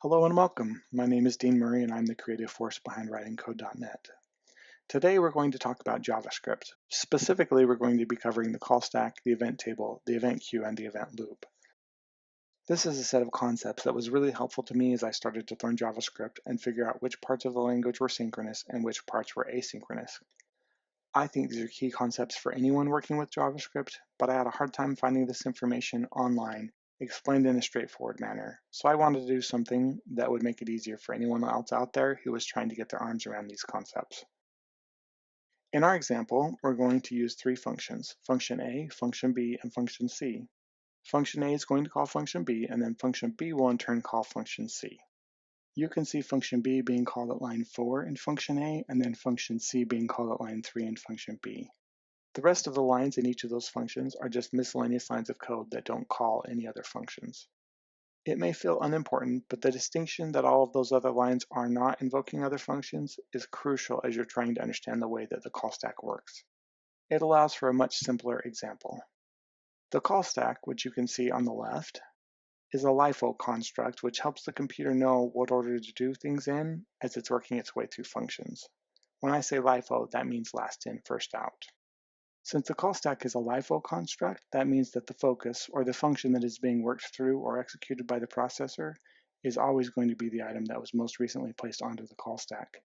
Hello and welcome. My name is Dean Murray and I'm the creative force behind writingcode.net. Today we're going to talk about JavaScript. Specifically, we're going to be covering the call stack, the event table, the event queue, and the event loop. This is a set of concepts that was really helpful to me as I started to learn JavaScript and figure out which parts of the language were synchronous and which parts were asynchronous. I think these are key concepts for anyone working with JavaScript, but I had a hard time finding this information online explained in a straightforward manner. So I wanted to do something that would make it easier for anyone else out there who was trying to get their arms around these concepts. In our example, we're going to use three functions: function A, function B, and function C. Function A is going to call function B, and then function B will in turn call function C. You can see function B being called at line 4 in function A, and then function C being called at line 3 in function B. The rest of the lines in each of those functions are just miscellaneous lines of code that don't call any other functions. It may feel unimportant, but the distinction that all of those other lines are not invoking other functions is crucial as you're trying to understand the way that the call stack works. It allows for a much simpler example. The call stack, which you can see on the left, is a LIFO construct which helps the computer know what order to do things in as it's working its way through functions. When I say LIFO, that means last in, first out. Since the call stack is a LIFO construct, that means that the focus, or the function that is being worked through or executed by the processor, is always going to be the item that was most recently placed onto the call stack.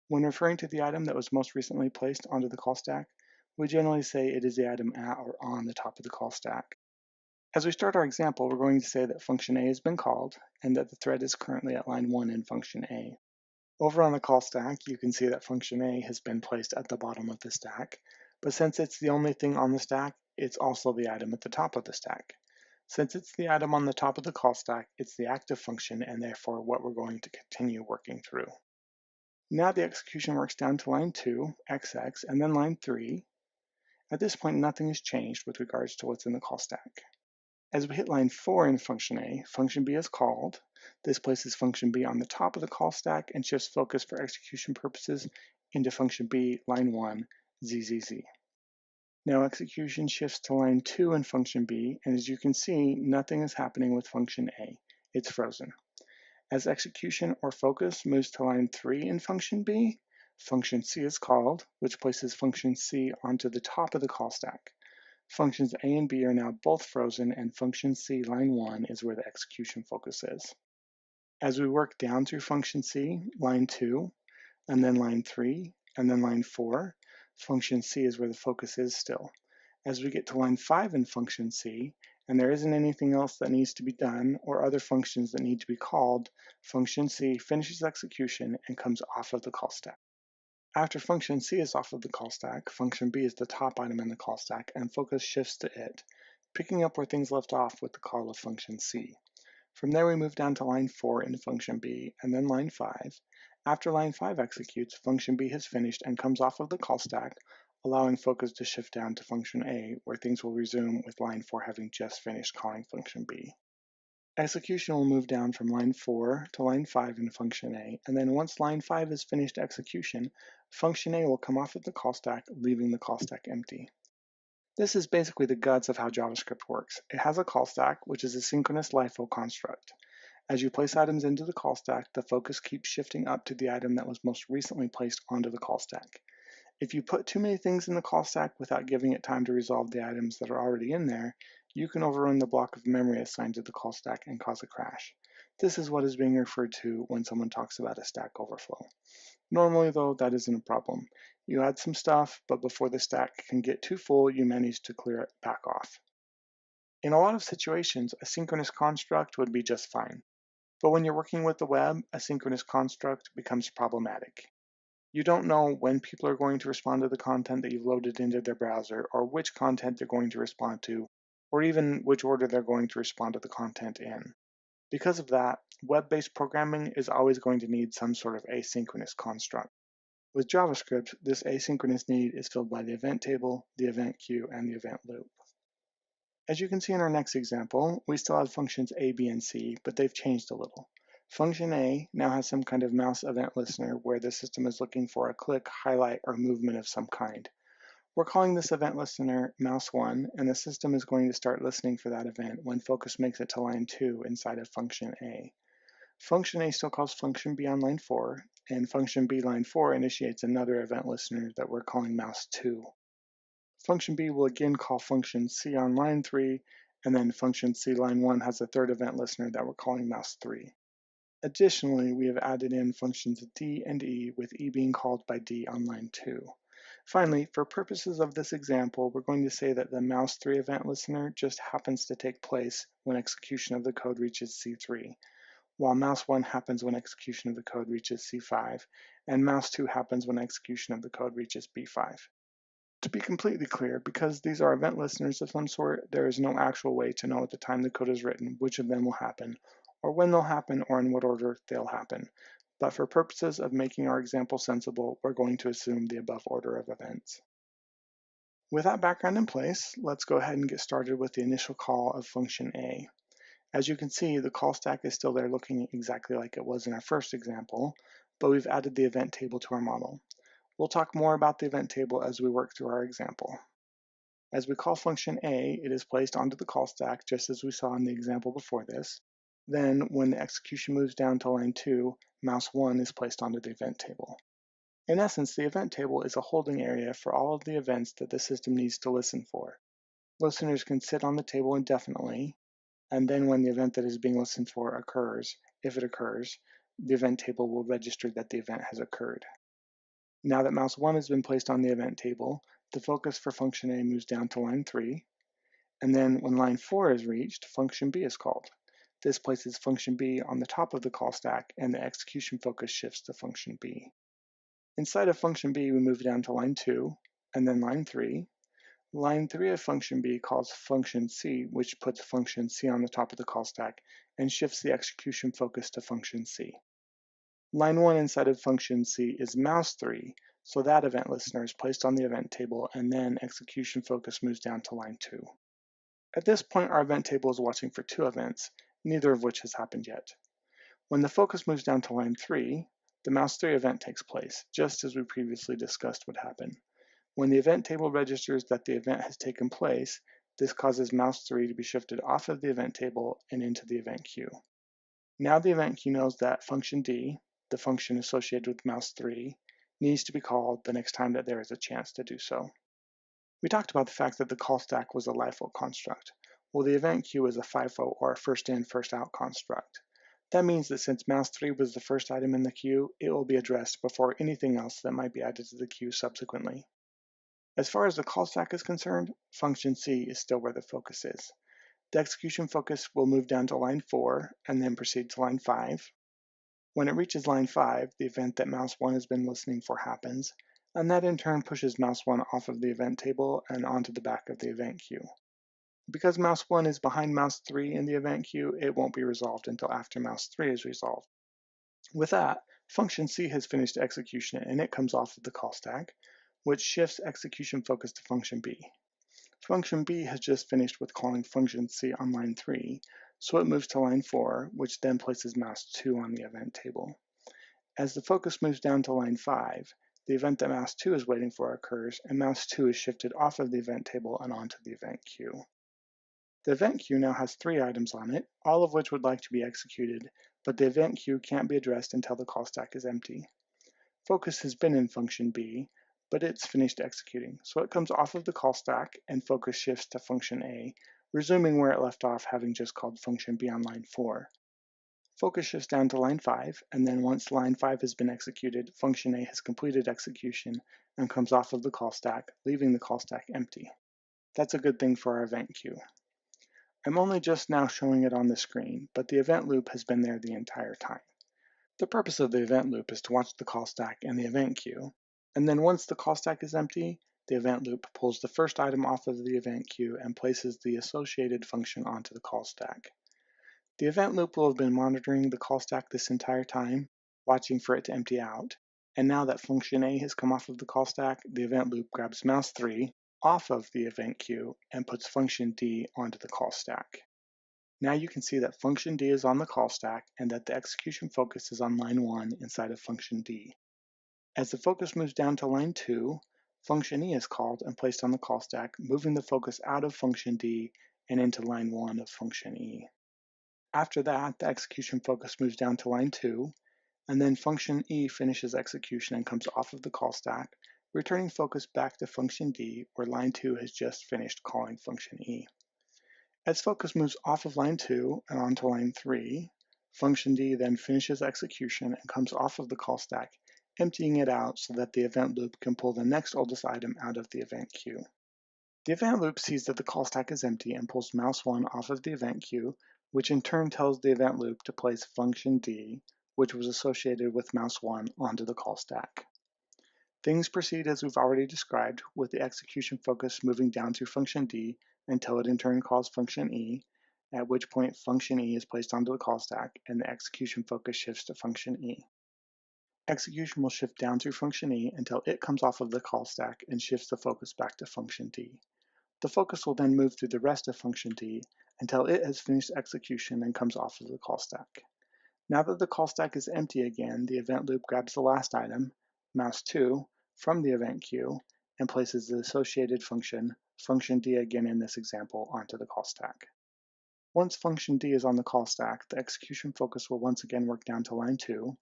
When referring to the item that was most recently placed onto the call stack, we generally say it is the item at or on the top of the call stack. As we start our example, we're going to say that function A has been called and that the thread is currently at line 1 in function A. Over on the call stack, you can see that function A has been placed at the bottom of the stack, but since it's the only thing on the stack, it's also the item at the top of the stack. Since it's the item on the top of the call stack, it's the active function and therefore what we're going to continue working through. Now the execution works down to line 2, XX, and then line 3. At this point, nothing has changed with regards to what's in the call stack. As we hit line 4 in function A, function B is called. This places function B on the top of the call stack and shifts focus for execution purposes into function B, line 1, ZZZ. Now execution shifts to line 2 in function B, and as you can see, nothing is happening with function A. It's frozen. As execution or focus moves to line 3 in function B, function C is called, which places function C onto the top of the call stack. Functions A and B are now both frozen, and function C, line 1, is where the execution focus is. As we work down through function C, line 2, and then line 3, and then line 4, function C is where the focus is still. As we get to line 5 in function C, and there isn't anything else that needs to be done or other functions that need to be called, function C finishes execution and comes off of the call stack. After function C is off of the call stack, function B is the top item in the call stack and focus shifts to it, picking up where things left off with the call of function C. From there we move down to line 4 in function B and then line 5. After line 5 executes, function B has finished and comes off of the call stack, allowing focus to shift down to function A, where things will resume with line 4 having just finished calling function B. Execution will move down from line 4 to line 5 in function A, and then once line 5 has finished execution, function A will come off of the call stack, leaving the call stack empty. This is basically the guts of how JavaScript works. It has a call stack, which is a synchronous LIFO construct. As you place items into the call stack, the focus keeps shifting up to the item that was most recently placed onto the call stack. If you put too many things in the call stack without giving it time to resolve the items that are already in there, you can overrun the block of memory assigned to the call stack and cause a crash. This is what is being referred to when someone talks about a stack overflow. Normally though, that isn't a problem. You add some stuff, but before the stack can get too full, you manage to clear it back off. In a lot of situations, a synchronous construct would be just fine. But when you're working with the web, a synchronous construct becomes problematic. You don't know when people are going to respond to the content that you've loaded into their browser, or which content they're going to respond to, or even which order they're going to respond to the content in. Because of that, web-based programming is always going to need some sort of asynchronous construct. With JavaScript, this asynchronous need is filled by the event table, the event queue, and the event loop. As you can see in our next example, we still have functions A, B, and C, but they've changed a little. Function A now has some kind of mouse event listener where the system is looking for a click, highlight, or movement of some kind. We're calling this event listener mouse1, and the system is going to start listening for that event when focus makes it to line 2 inside of function A. Function A still calls function B on line 4, and function B line 4 initiates another event listener that we're calling mouse2. Function B will again call function C on line 3, and then function C line 1 has a third event listener that we're calling mouse3. Additionally, we have added in functions D and E, with E being called by D on line 2. Finally, for purposes of this example, we're going to say that the mouse3 event listener just happens to take place when execution of the code reaches C3, while mouse1 happens when execution of the code reaches C5, and mouse2 happens when execution of the code reaches B5. To be completely clear, because these are event listeners of some sort, there is no actual way to know at the time the code is written which of them will happen, or when they'll happen, or in what order they'll happen. But for purposes of making our example sensible, we're going to assume the above order of events. With that background in place, let's go ahead and get started with the initial call of function A. As you can see, the call stack is still there looking exactly like it was in our first example, but we've added the event table to our model. We'll talk more about the event table as we work through our example. As we call function A, it is placed onto the call stack just as we saw in the example before this. Then, when the execution moves down to line 2, mouse1 is placed onto the event table. In essence, the event table is a holding area for all of the events that the system needs to listen for. Listeners can sit on the table indefinitely, and then when the event that is being listened for occurs, if it occurs, the event table will register that the event has occurred. Now that mouse1 has been placed on the event table, the focus for function A moves down to line 3, and then when line 4 is reached, function B is called. This places function B on the top of the call stack, and the execution focus shifts to function B. Inside of function B, we move down to line 2, and then line 3. Line 3 of function B calls function C, which puts function C on the top of the call stack, and shifts the execution focus to function C. Line 1 inside of function C is mouse3, so that event listener is placed on the event table, and then execution focus moves down to line 2. At this point, our event table is watching for 2 events, neither of which has happened yet. When the focus moves down to line 3, the mouse3 event takes place, just as we previously discussed would happen. When the event table registers that the event has taken place, this causes mouse3 to be shifted off of the event table and into the event queue. Now the event queue knows that function D, the function associated with mouse3, needs to be called the next time that there is a chance to do so. We talked about the fact that the call stack was a LIFO construct. Well, the event queue is a FIFO, or a first in, first out construct. That means that since mouse3 was the first item in the queue, it will be addressed before anything else that might be added to the queue subsequently. As far as the call stack is concerned, function C is still where the focus is. The execution focus will move down to line 4 and then proceed to line 5. When it reaches line 5, the event that mouse1 has been listening for happens, and that in turn pushes mouse1 off of the event table and onto the back of the event queue. Because mouse1 is behind mouse3 in the event queue, it won't be resolved until after mouse3 is resolved. With that, function C has finished execution and it comes off of the call stack, which shifts execution focus to function B. Function B has just finished with calling function C on line 3, so it moves to line 4, which then places mouse2 on the event table. As the focus moves down to line 5, the event that mouse2 is waiting for occurs, and mouse2 is shifted off of the event table and onto the event queue. The event queue now has 3 items on it, all of which would like to be executed, but the event queue can't be addressed until the call stack is empty. Focus has been in function B, but it's finished executing, so it comes off of the call stack and focus shifts to function A, resuming where it left off, having just called function B on line 4. Focus shifts down to line 5, and then once line 5 has been executed, function A has completed execution and comes off of the call stack, leaving the call stack empty. That's a good thing for our event queue. I'm only just now showing it on the screen, but the event loop has been there the entire time. The purpose of the event loop is to watch the call stack and the event queue, and then once the call stack is empty, the event loop pulls the first item off of the event queue and places the associated function onto the call stack. The event loop will have been monitoring the call stack this entire time, watching for it to empty out, and now that function A has come off of the call stack, the event loop grabs mouse3 off of the event queue and puts function D onto the call stack. Now you can see that function D is on the call stack and that the execution focus is on line 1 inside of function D. As the focus moves down to line 2, function E is called and placed on the call stack, moving the focus out of function D and into line 1 of function E. After that, the execution focus moves down to line 2, and then function E finishes execution and comes off of the call stack, returning focus back to function D, where line 2 has just finished calling function E. As focus moves off of line 2 and onto line 3, function D then finishes execution and comes off of the call stack, emptying it out so that the event loop can pull the next oldest item out of the event queue. The event loop sees that the call stack is empty and pulls mouse1 off of the event queue, which in turn tells the event loop to place function D, which was associated with mouse1, onto the call stack. Things proceed as we've already described, with the execution focus moving down to function D until it in turn calls function E, at which point function E is placed onto the call stack and the execution focus shifts to function E. Execution will shift down through function E until it comes off of the call stack and shifts the focus back to function D. The focus will then move through the rest of function D until it has finished execution and comes off of the call stack. Now that the call stack is empty again, the event loop grabs the last item, mouse2, from the event queue and places the associated function, function D again in this example, onto the call stack. Once function D is on the call stack, the execution focus will once again work down to line 2,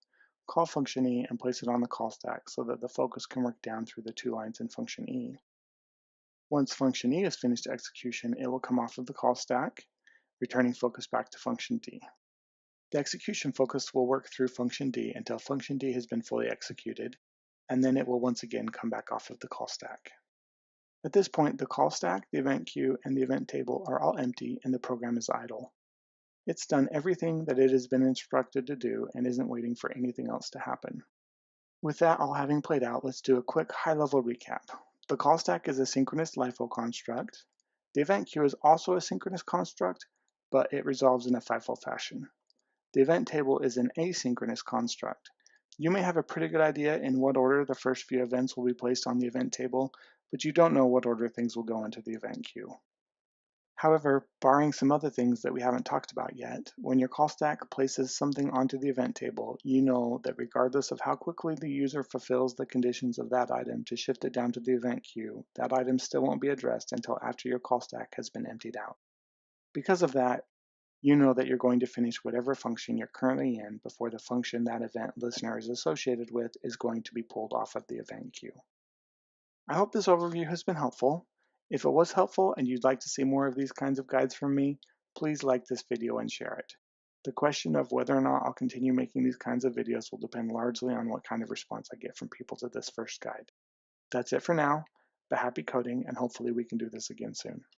call function E and place it on the call stack so that the focus can work down through the 2 lines in function E. Once function E has finished execution, it will come off of the call stack, returning focus back to function D. The execution focus will work through function D until function D has been fully executed, and then it will once again come back off of the call stack. At this point, the call stack, the event queue, and the event table are all empty and the program is idle. It's done everything that it has been instructed to do and isn't waiting for anything else to happen. With that all having played out, let's do a quick high-level recap. The call stack is a synchronous LIFO construct. The event queue is also a synchronous construct, but it resolves in a FIFO fashion. The event table is an asynchronous construct. You may have a pretty good idea in what order the first few events will be placed on the event table, but you don't know what order things will go into the event queue. However, barring some other things that we haven't talked about yet, when your call stack places something onto the event table, you know that regardless of how quickly the user fulfills the conditions of that item to shift it down to the event queue, that item still won't be addressed until after your call stack has been emptied out. Because of that, you know that you're going to finish whatever function you're currently in before the function that event listener is associated with is going to be pulled off of the event queue. I hope this overview has been helpful. If it was helpful and you'd like to see more of these kinds of guides from me, please like this video and share it. The question of whether or not I'll continue making these kinds of videos will depend largely on what kind of response I get from people to this first guide. That's it for now, but happy coding, and hopefully we can do this again soon.